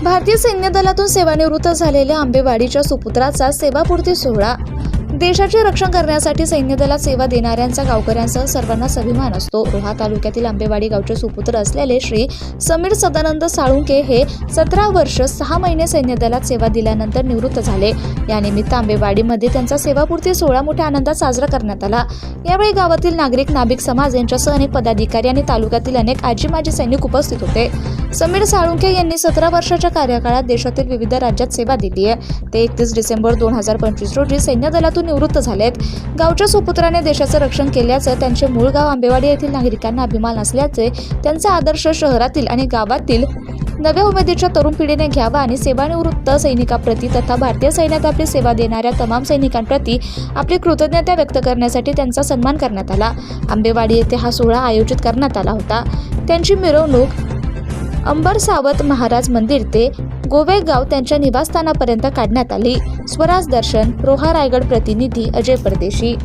भारतीय सैन्य दलातून सेवानिवृत्त झालेल्या आंबेवाडीच्या सुपुत्राचा सेवापूर्ती सोहळा। देशाचे रक्षण करण्यासाठी सैन्य दलात सेवा देणाऱ्यांचा गावकऱ्यांसह सर्वांनाच अभिमान असतो। रोहा तालुक्यातील आंबेवाडी गावचे सुपुत्र असलेले श्री समीर सदानंद साळुंके हे 17 वर्ष 6 महिने सैन्य दलात सेवा दिल्यानंतर निवृत्त झाले। यानिमित्त आंबेवाडीमध्ये त्यांचा सेवापूर्ती सोहळा मोठ्या आनंदात साजरा करण्यात आला। यावेळी गावातील नागरिक, नाभिक समाज यांच्यासह अनेक पदाधिकारी आणि तालुक्यातील अनेक आजी-माजी सैनिक उपस्थित होते। समीर साळुंके यांनी 17 वर्षाच्या कार्यकाळात देशातील विविध राज्यात सेवा दिली आहे। ते 31 डिसेंबर 2025 रोजी सैन्य दलातून निवृत्त झालेत। गावच्या सुपुत्राने देशाचं रक्षण केल्याचं त्यांचे मूळ गाव आंबेवाडी येथील नागरिकांना अभिमान असल्याचे त्यांचा आदर्श शहरातील आणि गावातील नव्या उमेदीच्या तरुण पिढीने घ्यावा आणि सेवानिवृत्त सैनिकांप्रती तथा भारतीय सैन्यात आपली सेवा देणाऱ्या तमाम सैनिकांप्रती आपली कृतज्ञता व्यक्त करण्यासाठी त्यांचा सन्मान करण्यात आला। आंबेवाडी येथे हा सोहळा आयोजित करण्यात आला होता। त्यांची मिरवणूक अंबर सावत महाराज मंदिर ते गोवेगाव त्यांच्या निवासस्थानापर्यंत काढण्यात आली। स्वराज दर्शन, रोहा रायगड प्रतिनिधी अजय परदेशी।